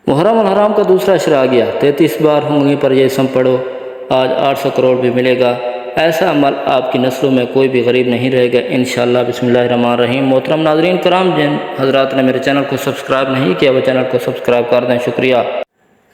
محرم الحرام کا دوسرا اشرا آ گیا، 33 بار انگلی پر یہ اسم پڑھو، آج 800 کروڑ بھی ملے گا۔ ایسا عمل آپ کی نسلوں میں کوئی بھی غریب نہیں رہے گا انشاءاللہ۔ بسم اللہ الرحمن الرحیم۔ محترم ناظرین کرام، جن حضرات نے میرے چینل کو سبسکرائب نہیں کیا وہ چینل کو سبسکرائب کر دیں، شکریہ۔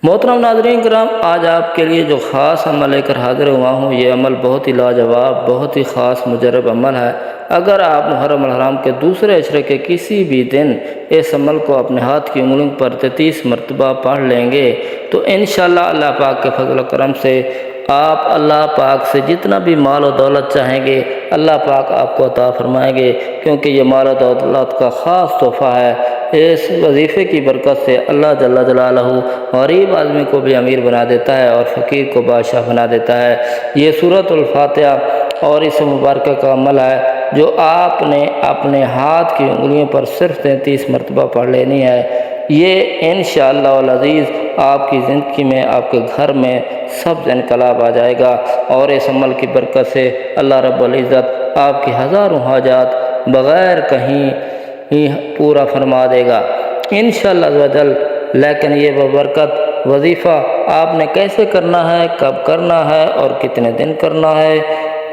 محترم ناظرین کرام، آج آپ کے لیے جو خاص عمل لے کر حاضر ہوا ہوں، یہ عمل بہت ہی لاجواب، بہت ہی خاص مجرب عمل ہے۔ اگر آپ محرم الحرام کے دوسرے عشرے کے کسی بھی دن اس عمل کو اپنے ہاتھ کی انگلیوں پر 33 مرتبہ پڑھ لیں گے تو انشاءاللہ اللہ پاک کے فضل و کرم سے آپ اللہ پاک سے جتنا بھی مال و دولت چاہیں گے اللہ پاک آپ کو عطا فرمائیں گے، کیونکہ یہ مال و دولت کا خاص تحفہ ہے۔ اس وظیفے کی برکت سے اللہ جل جلالہ غریب آدمی کو بھی امیر بنا دیتا ہے اور فقیر کو بادشاہ بنا دیتا ہے۔ یہ سورۃ الفاتحہ اور اس مبارکہ کا عمل ہے جو آپ نے اپنے ہاتھ کی انگلیوں پر صرف 33 مرتبہ پڑھ لینی ہے۔ یہ انشاءاللہ العزیز آپ کی زندگی میں، آپ کے گھر میں سبز انقلاب آ جائے گا، اور اس عمل کی برکت سے اللہ رب العزت آپ کی ہزاروں حاجات بغیر کہیں پورا فرما دے گا انشاءاللہ عز و جل۔ لیکن یہ ببرکت وظیفہ آپ نے کیسے کرنا ہے، کب کرنا ہے اور کتنے دن کرنا ہے،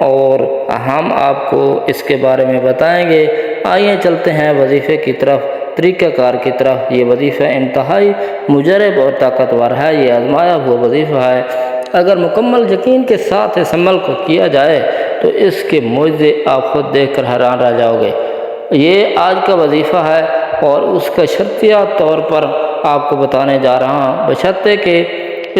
اور ہم آپ کو اس کے بارے میں بتائیں گے۔ آئیے چلتے ہیں وظیفے کی طرف، طریقہ کار کی طرف۔ یہ وظیفہ انتہائی مجرب اور طاقتور ہے، یہ آزمایا ہوا وظیفہ ہے۔ اگر مکمل یقین کے ساتھ اس عمل کو کیا جائے تو اس کے معجزے آپ خود دیکھ کر حیران رہ جاؤ گے۔ یہ آج کا وظیفہ ہے اور اس کا شرطیہ طور پر آپ کو بتانے جا رہا ہوں، بشرطے کہ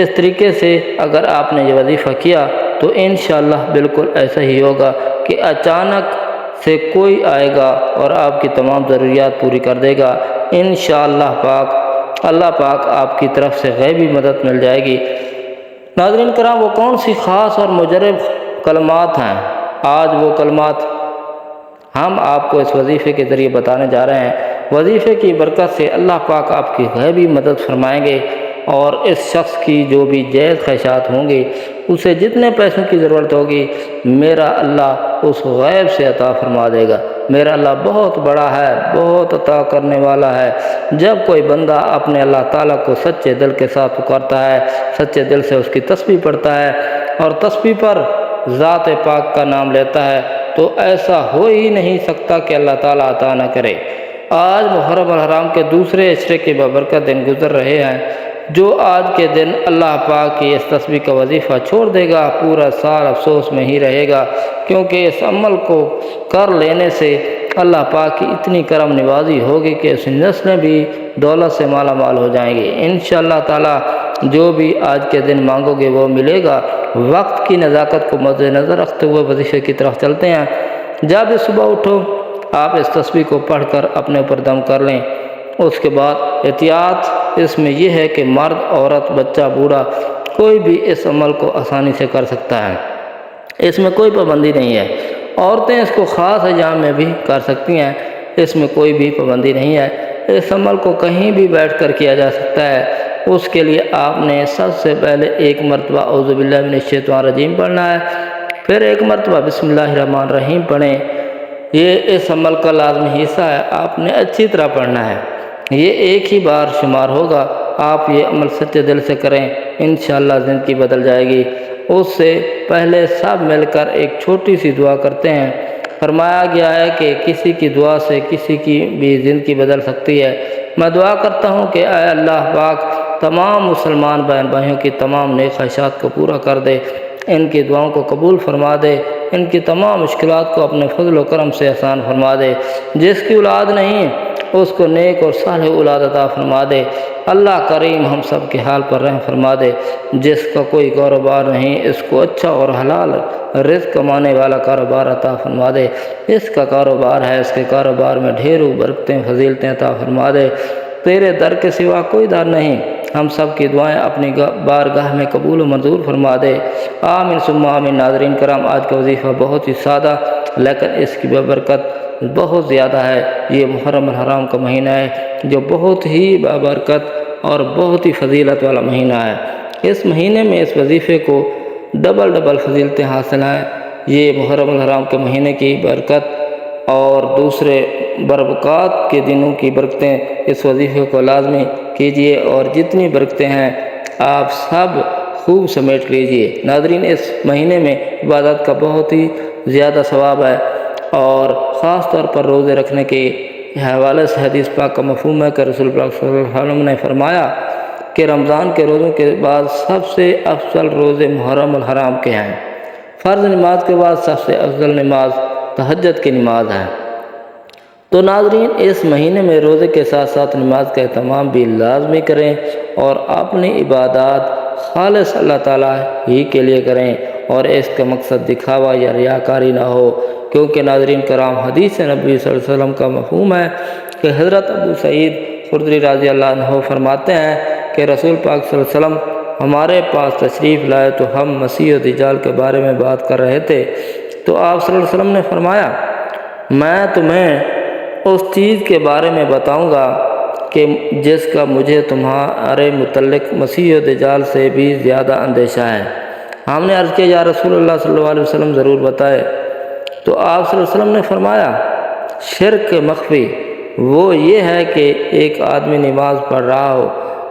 اس طریقے سے اگر آپ نے یہ وظیفہ کیا تو انشاءاللہ بالکل ایسا ہی ہوگا کہ اچانک سے کوئی آئے گا اور آپ کی تمام ضروریات پوری کر دے گا انشاءاللہ پاک۔ اللہ پاک آپ کی طرف سے غیبی مدد مل جائے گی۔ ناظرین کرام، وہ کون سی خاص اور مجرب کلمات ہیں؟ آج وہ کلمات ہم آپ کو اس وظیفے کے ذریعے بتانے جا رہے ہیں۔ وظیفے کی برکت سے اللہ پاک آپ کی غیبی مدد فرمائیں گے، اور اس شخص کی جو بھی جائز خواہشات ہوں گی، اسے جتنے پیسوں کی ضرورت ہوگی، میرا اللہ اس غیب سے عطا فرما دے گا۔ میرا اللہ بہت بڑا ہے، بہت عطا کرنے والا ہے۔ جب کوئی بندہ اپنے اللہ تعالیٰ کو سچے دل کے ساتھ پکارتا ہے، سچے دل سے اس کی تسبیح پڑھتا ہے اور تسبیح پر ذات پاک کا نام لیتا ہے، تو ایسا ہو ہی نہیں سکتا کہ اللہ تعالیٰ عطا نہ کرے۔ آج محرم الحرام کے دوسرے عشرے کے بابرکت دن گزر رہے ہیں۔ جو آج کے دن اللہ پاک کی اس تسبیح کا وظیفہ چھوڑ دے گا، پورا سال افسوس میں ہی رہے گا، کیونکہ اس عمل کو کر لینے سے اللہ پاک کی اتنی کرم نوازی ہوگی کہ اس نسلیں بھی دولت سے مالا مال ہو جائیں گے انشاءاللہ تعالی۔ جو بھی آج کے دن مانگو گے وہ ملے گا۔ وقت کی نزاکت کو مد نظر رکھتے ہوئے وظیفے کی طرف چلتے ہیں۔ جب صبح اٹھو آپ اس تسبیح کو پڑھ کر اپنے اوپر دم کر لیں۔ اس کے بعد احتیاط اس میں یہ ہے کہ مرد، عورت، بچہ، بوڑھا کوئی بھی اس عمل کو آسانی سے کر سکتا ہے، اس میں کوئی پابندی نہیں ہے۔ عورتیں اس کو خاص ایام میں بھی کر سکتی ہیں، اس میں کوئی بھی پابندی نہیں ہے۔ اس عمل کو کہیں بھی بیٹھ کر کیا جا سکتا ہے۔ اس کے لیے آپ نے سب سے پہلے ایک مرتبہ اعوذ باللہ من الشیطان الرجیم پڑھنا ہے، پھر ایک مرتبہ بسم اللہ الرحمن الرحیم پڑھیں۔ یہ اس عمل کا لازمی حصہ ہے، آپ نے اچھی طرح پڑھنا ہے۔ یہ ایک ہی بار شمار ہوگا۔ آپ یہ عمل سچے دل سے کریں، انشاءاللہ زندگی بدل جائے گی۔ اس سے پہلے سب مل کر ایک چھوٹی سی دعا کرتے ہیں۔ فرمایا گیا ہے کہ کسی کی دعا سے کسی کی بھی زندگی بدل سکتی ہے۔ میں دعا کرتا ہوں کہ اے اللہ پاک تمام مسلمان بہن بھائیوں کی تمام نیک خواہشات کو پورا کر دے، ان کی دعاؤں کو قبول فرما دے، ان کی تمام مشکلات کو اپنے فضل و کرم سے آسان فرما دے۔ جس کی اولاد نہیں اس کو نیک اور صالح اولاد عطا فرما دے۔ اللہ کریم ہم سب کے حال پر رحم فرما دے۔ جس کا کوئی کاروبار نہیں اس کو اچھا اور حلال رزق کمانے والا کاروبار عطا فرما دے۔ اس کا کاروبار ہے، اس کے کاروبار میں ڈھیروں برکتیں فضیلتیں عطا فرما دے۔ تیرے در کے سوا کوئی در نہیں۔ ہم سب کی دعائیں اپنی بارگاہ میں قبول و منظور فرما دے، آمین ثم آمین۔ ناظرین کرام، آج کا وظیفہ بہت ہی سادہ لیکن اس کی بابرکت بہت زیادہ ہے۔ یہ محرم الحرام کا مہینہ ہے جو بہت ہی بابرکت اور بہت ہی فضیلت والا مہینہ ہے۔ اس مہینے میں اس وظیفے کو ڈبل فضیلتیں حاصل ہیں۔ یہ محرم الحرام کے مہینے کی برکت اور دوسرے برکات کے دنوں کی برکتیں اس وظیفے کو لازمی کیجیے اور جتنی برکتیں ہیں آپ سب خوب سمیٹ لیجیے۔ ناظرین، اس مہینے میں عبادت کا بہت ہی زیادہ ثواب ہے، اور خاص طور پر روزے رکھنے کے حوالے سے حدیث پاک کا مفہوم ہے کہ رسول پاک صلی اللہ علیہ وسلم نے فرمایا کہ رمضان کے روزوں کے بعد سب سے افضل روزے محرم الحرام کے ہیں۔ فرض نماز کے بعد سب سے افضل نماز تہجد کی نماز ہے۔ تو ناظرین، اس مہینے میں روزے کے ساتھ ساتھ نماز کا اہتمام بھی لازمی کریں اور اپنی عبادات خالص اللہ تعالیٰ ہی کے لیے کریں، اور اس کا مقصد دکھاوا یا ریاکاری نہ ہو، کیونکہ ناظرین کرام، حدیث نبی صلی اللہ علیہ وسلم کا مفہوم ہے کہ حضرت ابو سعید خدری رضی اللہ عنہ فرماتے ہیں کہ رسول پاک صلی اللہ علیہ وسلم ہمارے پاس تشریف لائے تو ہم مسیح دجال کے بارے میں بات کر رہے تھے، تو آپ صلی اللہ علیہ وسلم نے فرمایا، میں تمہیں اس چیز کے بارے میں بتاؤں گا کہ جس کا مجھے تمہارے متعلق مسیح دجال سے بھی زیادہ اندیشہ ہے۔ ہم نے عرض کیا، یا رسول اللہ صلی اللہ علیہ وسلم ضرور بتائے۔ تو آپ صلی اللہ علیہ وسلم نے فرمایا، شرک مخفی وہ یہ ہے کہ ایک آدمی نماز پڑھ رہا ہو،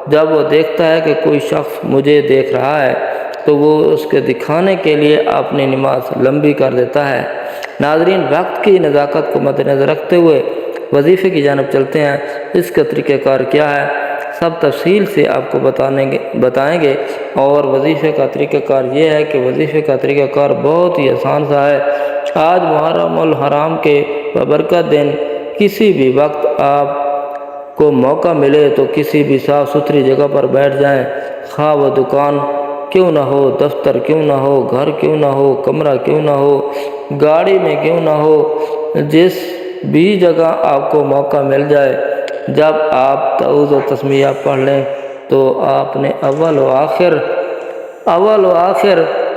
جب وہ دیکھتا ہے کہ کوئی شخص مجھے دیکھ رہا ہے تو وہ اس کے دکھانے کے لیے اپنی نماز لمبی کر دیتا ہے۔ ناظرین، وقت کی نزاکت کو مد نظر رکھتے ہوئے وظیفے کی جانب چلتے ہیں۔ اس کا طریقہ کار کیا ہے، سب تفصیل سے آپ کو بتائیں گے، اور وظیفے کا طریقہ کار یہ ہے کہ وظیفے کا طریقہ کار بہت ہی آسان سا ہے۔ آج محرم الحرام کے ببرکت دن کسی بھی وقت آپ کو موقع ملے تو کسی بھی صاف ستھری جگہ پر بیٹھ جائیں، خواہ وہ دکان کیوں نہ ہو، دفتر کیوں نہ ہو، گھر کیوں نہ ہو، کمرہ کیوں نہ ہو، گاڑی میں کیوں نہ ہو، جس بھی جگہ آپ کو موقع مل جائے، جب آپ تعوذ و تسمیہ پڑھ لیں تو آپ نے اول و آخر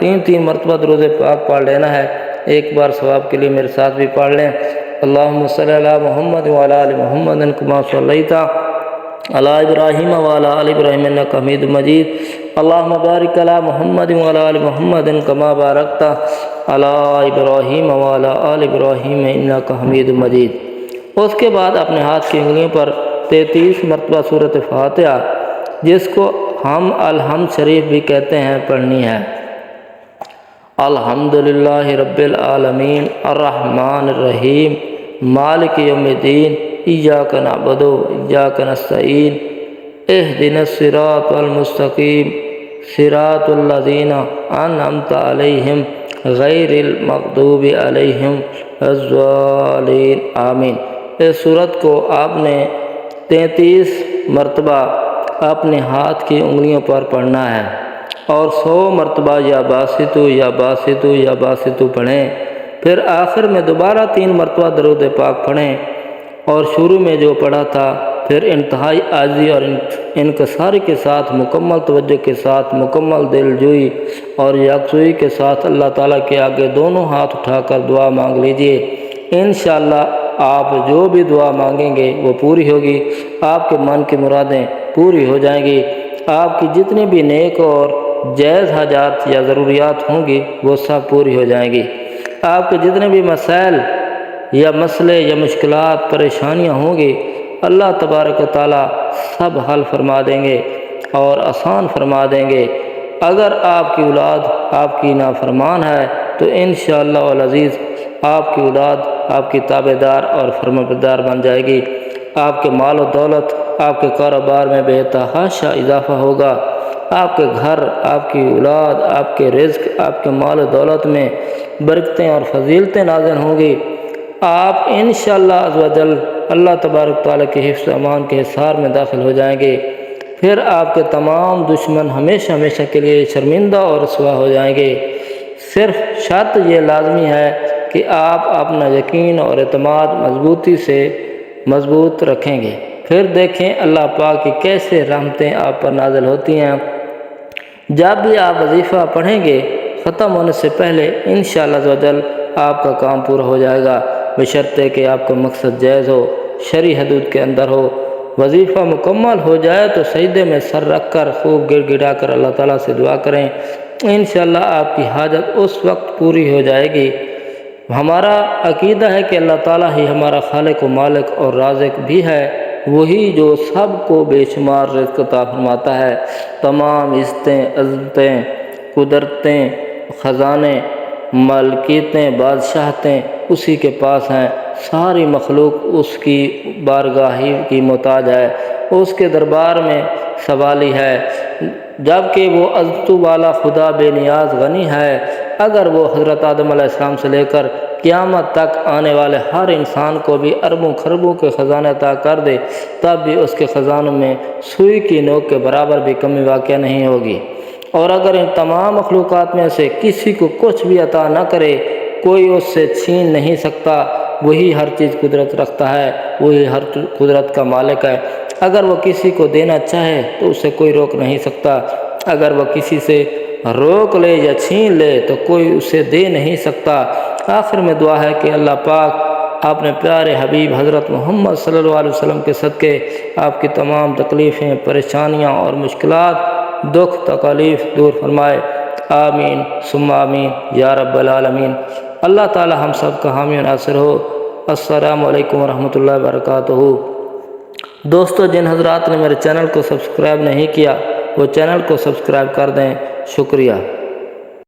3 مرتبہ درود پاک پڑھ لینا ہے۔ ایک بار ثواب کے لیے میرے ساتھ بھی پڑھ لیں، اللہم صلی علی محمد وعلی آل محمد کما صلیت علی ابراہیم وعلی آل ابراہیم انک حمید مجید، اللہم بارک علی محمد وعلی آل محمد کما بارکت علی ابراہیم وعلی آل ابراہیم انک حمید مجید۔ اس کے بعد اپنے ہاتھ کی انگلیوں پر 33 مرتبہ سورۃ فاتحہ، جس کو ہم الحمد شریف بھی کہتے ہیں، پڑھنی ہے۔ الحمدللہ رب العالمین الرحمن الرحیم مالک یوم الدین ایاک نعبد و ایاک نستعین اہدنا الصراط المستقیم صراط الذین انعمت علیہم غیر المغضوب علیہم الضالین آمین۔ اس سورت کو آپ نے 33 مرتبہ اپنے ہاتھ کی انگلیوں پر پڑھنا ہے، اور 100 مرتبہ یا باسطو یا باسطو یا باسطو پڑھیں۔ پھر آخر میں دوبارہ 3 مرتبہ درود پاک پڑھیں، اور شروع میں جو پڑھا تھا پھر انتہائی عاجزی اور انکساری کے ساتھ، مکمل توجہ کے ساتھ، مکمل دل جوئی اور یکسوئی کے ساتھ اللہ تعالیٰ کے آگے دونوں ہاتھ اٹھا کر دعا مانگ لیجئے۔ انشاءاللہ آپ جو بھی دعا مانگیں گے وہ پوری ہوگی، آپ کے من کی مرادیں پوری ہو جائیں گی، آپ کی جتنی بھی نیک اور جائز حاجات یا ضروریات ہوں گی وہ سب پوری ہو جائیں گی۔ آپ کے جتنے بھی مسائل یا مسئلے یا مشکلات پریشانیاں ہوں گی، اللہ تبارک و تعالیٰ سب حل فرما دیں گے اور آسان فرما دیں گے۔ اگر آپ کی اولاد آپ کی نافرمان ہے تو انشاءاللہ العزیز آپ کی اولاد آپ کی تابع دار اور فرمانبردار بن جائے گی۔ آپ کے مال و دولت، آپ کے کاروبار میں بے تحاشا اضافہ ہوگا، آپ کے گھر، آپ کی اولاد، آپ کے رزق، آپ کے مال و دولت میں برکتیں اور فضیلتیں نازل ہوں گی۔ آپ انشاءاللہ عز و جل اللہ تبارک تعالیٰ کے حفظ و امان کے حصار میں داخل ہو جائیں گے۔ پھر آپ کے تمام دشمن ہمیشہ ہمیشہ کے لیے شرمندہ اور رسوا ہو جائیں گے۔ صرف شرط یہ لازمی ہے کہ آپ اپنا یقین اور اعتماد مضبوطی سے مضبوط رکھیں گے۔ پھر دیکھیں اللہ پاک کی کیسے رحمتیں آپ پر نازل ہوتی ہیں۔ جب بھی آپ وظیفہ پڑھیں گے ختم ہونے سے پہلے انشاءاللہ عز و جل آپ کا کام پورا ہو جائے گا، بشرطے کہ آپ کا مقصد جائز ہو، شرعی حدود کے اندر ہو۔ وظیفہ مکمل ہو جائے تو سجدے میں سر رکھ کر خوب گڑ گڑا کر اللہ تعالیٰ سے دعا کریں، انشاءاللہ آپ کی حاجت اس وقت پوری ہو جائے گی۔ ہمارا عقیدہ ہے کہ اللہ تعالیٰ ہی ہمارا خالق و مالک اور رازق بھی ہے، وہی جو سب کو بے شمار رزق عطا فرماتا ہے۔ تمام عزتیں، عظمتیں، قدرتیں، خزانے، ملکیتیں، بادشاہتیں اسی کے پاس ہیں۔ ساری مخلوق اس کی بارگاہی کی محتاج ہے، اس کے دربار میں سوالی ہے، جبکہ وہ عظمتوں والا خدا بے نیاز غنی ہے۔ اگر وہ حضرت آدم علیہ السلام سے لے کر قیامت تک آنے والے ہر انسان کو بھی اربوں خربوں کے خزانے عطا کر دے، تب بھی اس کے خزانوں میں سوئی کی نوک کے برابر بھی کمی واقع نہیں ہوگی۔ اور اگر ان تمام مخلوقات میں سے کسی کو کچھ بھی عطا نہ کرے، کوئی اس سے چھین نہیں سکتا۔ وہی ہر چیز قدرت رکھتا ہے، وہی ہر قدرت کا مالک ہے۔ اگر وہ کسی کو دینا چاہے تو اسے کوئی روک نہیں سکتا، اگر وہ کسی سے روک لے یا چھین لے تو کوئی اسے دے نہیں سکتا۔ آخر میں دعا ہے کہ اللہ پاک اپنے پیارے حبیب حضرت محمد صلی اللہ علیہ وسلم کے صدقے آپ کی تمام تکلیفیں، پریشانیاں اور مشکلات، دکھ تکالیف دور فرمائے۔ آمین ثم آمین یا رب العالمین۔ اللہ تعالی ہم سب کا حامی و ناصر ہو۔ السلام علیکم ورحمۃ اللہ وبرکاتہ۔ دوستو، جن حضرات نے میرے چینل کو سبسکرائب نہیں کیا وہ چینل کو سبسکرائب کر دیں۔ شکریہ۔